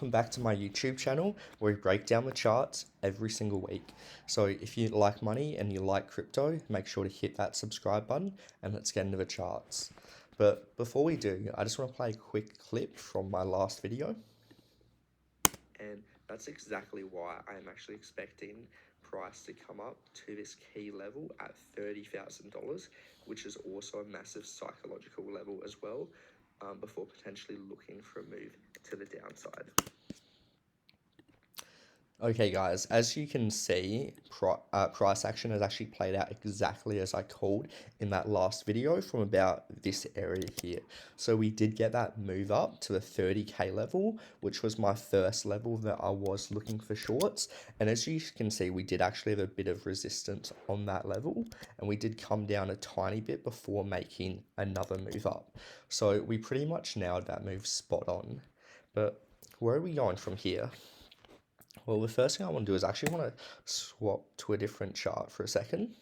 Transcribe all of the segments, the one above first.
Welcome back to my YouTube channel where we break down the charts every single week. So if you like money and you like crypto, make sure to hit that subscribe button and let's get into the charts. But before we do, I just want to play a quick clip from my last video. And that's exactly why I'm actually expecting price to come up to this key level at $30,000, which is also a massive psychological level as well, before potentially looking for a move to the downside. Okay guys, as you can see, price action has actually played out exactly as I called in that last video from about this area here. So we did get that move up to the 30k level, which was my first level that I was looking for shorts. And as you can see, we did actually have a bit of resistance on that level, and we did come down a tiny bit before making another move up. So we pretty much nailed that move spot on. But where are we going from here? Well, the first thing I want to do is actually want to swap to a different chart for a second,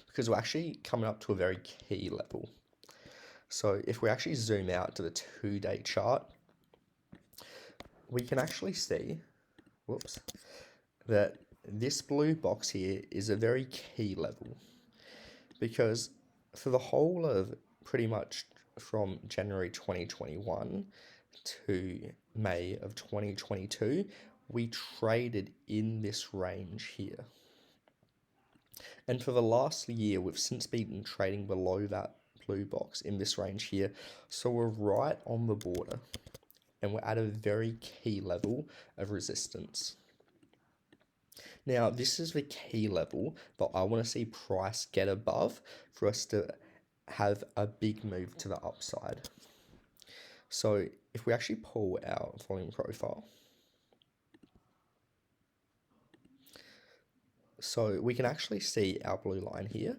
because we're actually coming up to a very key level. So if we actually zoom out to the 2-day chart, we can actually see, that this blue box here is a very key level, because for the whole of pretty much from January 2021 to May of 2022, we traded in this range here. And for the last year, we've since been trading below that blue box in this range here. So we're right on the border, and we're at a very key level of resistance. Now, this is the key level that I want to see price get above for us to have a big move to the upside. So if we actually pull our volume profile, so we can actually see our blue line here.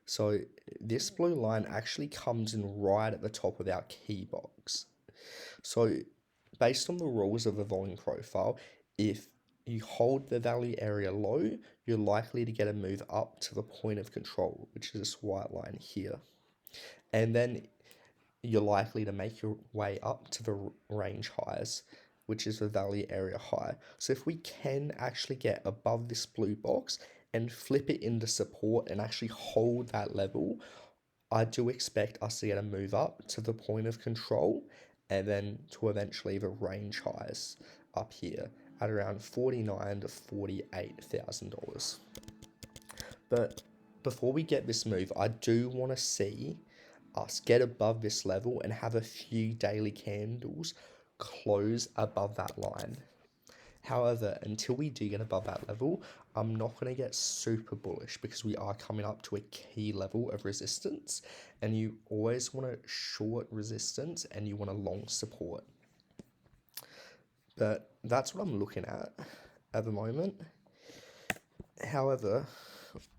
So this blue line actually comes in right at the top of our key box. So based on the rules of the volume profile, if you hold the value area low, you're likely to get a move up to the point of control, which is this white line here. And then you're likely to make your way up to the range highs, which is the value area high. So if we can actually get above this blue box and flip it into support and actually hold that level, I do expect us to get a move up to the point of control and then to eventually the range highs up here at around $49,000 to $48,000. But before we get this move, I do want to see us get above this level and have a few daily candles close above that line. However, until we do get above that level, I'm not going to get super bullish, because we are coming up to a key level of resistance, and you always want to short resistance and you want a long support. But that's what I'm looking at the moment. However,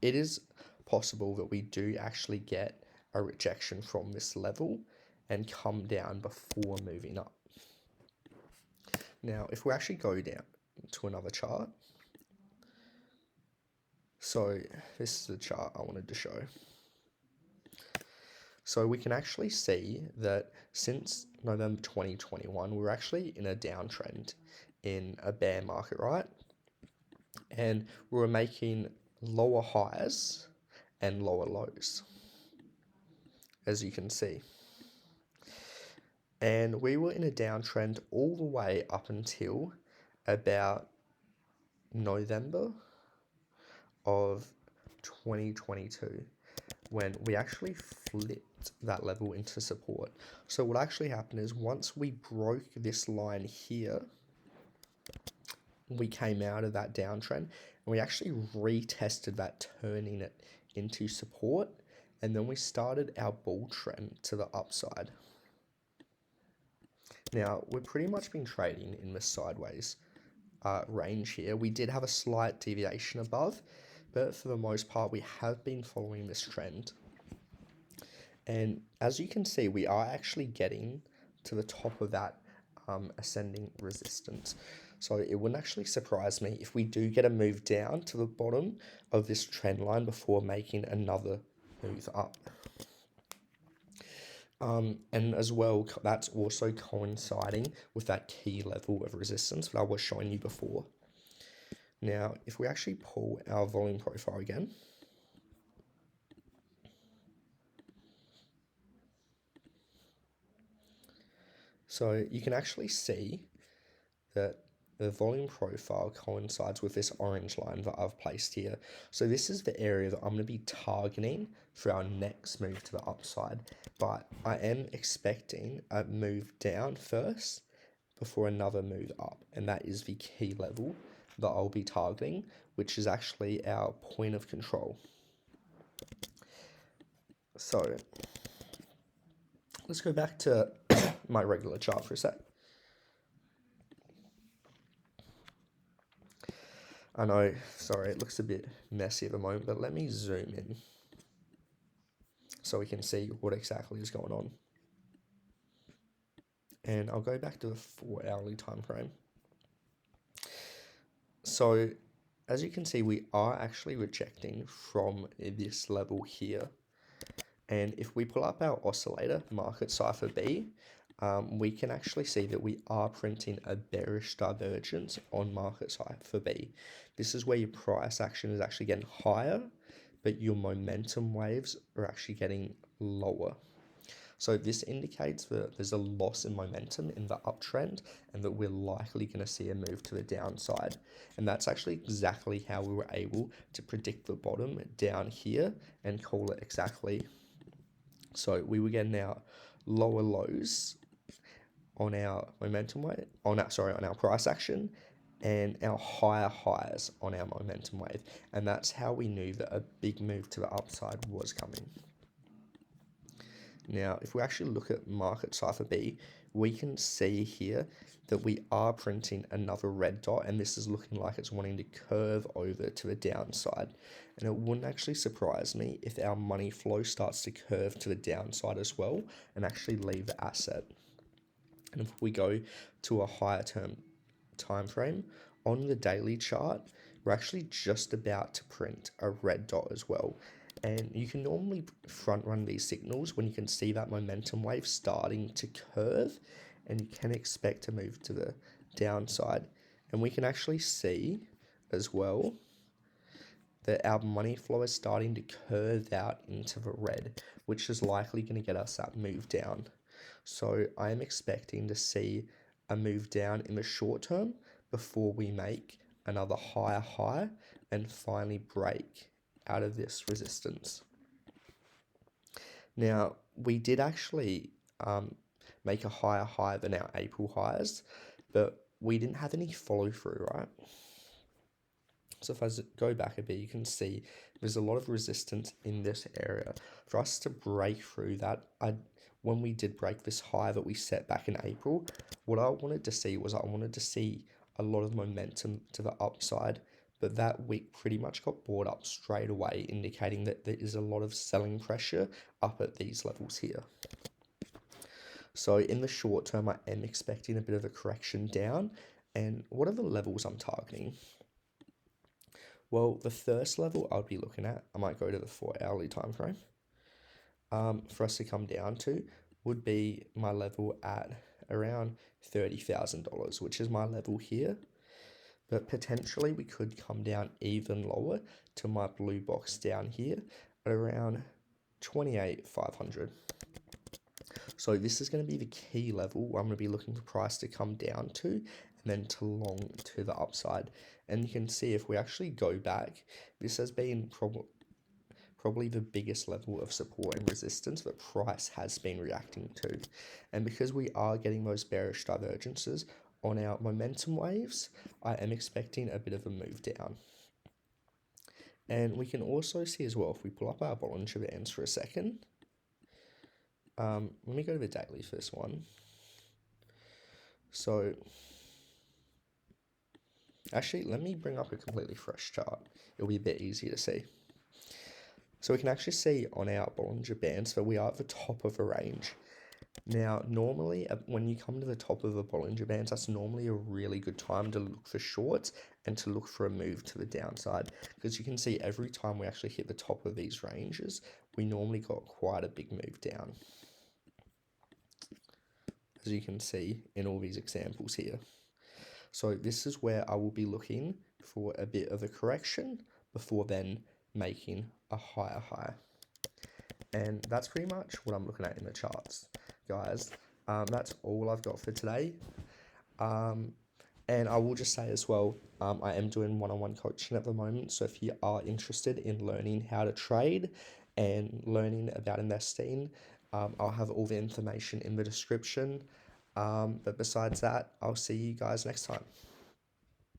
it is possible that we do actually get a rejection from this level and come down before moving up. Now, if we actually go down to another chart, so this is the chart I wanted to show. So we can actually see that since November 2021, we're actually in a downtrend in a bear market, right? And we were making lower highs and lower lows, as you can see. And we were in a downtrend all the way up until about November of 2022, when we actually flipped that level into support. So what actually happened is, once we broke this line here, we came out of that downtrend and we actually retested that, turning it into support, and then we started our bull trend to the upside. Now, we've pretty much been trading in the sideways range here. We did have a slight deviation above, but for the most part, we have been following this trend. And as you can see, we are actually getting to the top of that ascending resistance. So it wouldn't actually surprise me if we do get a move down to the bottom of this trend line before making another move up. And as well, that's also coinciding with that key level of resistance that I was showing you before. Now, if we actually pull our volume profile again, so you can actually see that the volume profile coincides with this orange line that I've placed here. So this is the area that I'm going to be targeting for our next move to the upside. But I am expecting a move down first before another move up. And that is the key level that I'll be targeting, which is actually our point of control. So let's go back to my regular chart for a sec. I know, sorry, it looks a bit messy at the moment, but let me zoom in so we can see what exactly is going on. And I'll go back to the 4 hourly time frame. So as you can see, we are actually rejecting from this level here. And if we pull up our oscillator, market cipher B, we can actually see that we are printing a bearish divergence on market cipher B. This is where your price action is actually getting higher, but your momentum waves are actually getting lower. So this indicates that there's a loss in momentum in the uptrend and that we're likely going to see a move to the downside. And that's actually exactly how we were able to predict the bottom down here and call it exactly. So we were getting our lower lows on our momentum wave, on our price action, and our higher highs on our momentum wave. And that's how we knew that a big move to the upside was coming. Now, if we actually look at market cipher B, we can see here that we are printing another red dot, and this is looking like it's wanting to curve over to the downside. And it wouldn't actually surprise me if our money flow starts to curve to the downside as well and actually leave the asset. And if we go to a higher term time frame on the daily chart, we're actually just about to print a red dot as well. And you can normally front run these signals when you can see that momentum wave starting to curve, and you can expect to move to the downside. And we can actually see as well that our money flow is starting to curve out into the red, which is likely going to get us that move down. So I am expecting to see a move down in the short term before we make another higher high and finally break out of this resistance. Now, we did actually make a higher high than our April highs, but we didn't have any follow through, right? So if I go back a bit, you can see there's a lot of resistance in this area. For us to break through that, when we did break this high that we set back in April, what I wanted to see was I wanted to see a lot of momentum to the upside, but that wick pretty much got bought up straight away, indicating that there is a lot of selling pressure up at these levels here. So in the short term, I am expecting a bit of a correction down. And what are the levels I'm targeting? Well, the first level I'll be looking at, I might go to the 4 hourly time frame, for us to come down to would be my level at around $30,000, which is my level here. But potentially we could come down even lower to my blue box down here at around 28,500. So this is going to be the key level where I'm going to be looking for price to come down to and then to long to the upside. And you can see if we actually go back, this has been probably the biggest level of support and resistance that price has been reacting to. And because we are getting those bearish divergences on our momentum waves, I am expecting a bit of a move down. And we can also see as well, if we pull up our Bollinger Bands for a second, let me go to the daily for this one. So actually, let me bring up a completely fresh chart. It'll be a bit easier to see. So we can actually see on our Bollinger Bands that we are at the top of a range. Now, normally, when you come to the top of a Bollinger Bands, that's normally a really good time to look for shorts and to look for a move to the downside. Because you can see every time we actually hit the top of these ranges, we normally got quite a big move down. as you can see in all these examples here. So this is where I will be looking for a bit of a correction before then making a higher high. And that's pretty much what I'm looking at in the charts, guys. That's all I've got for today. And I will just say as well, I am doing one-on-one coaching at the moment. So if you are interested in learning how to trade and learning about investing, I'll have all the information in the description. But besides that, I'll see you guys next time.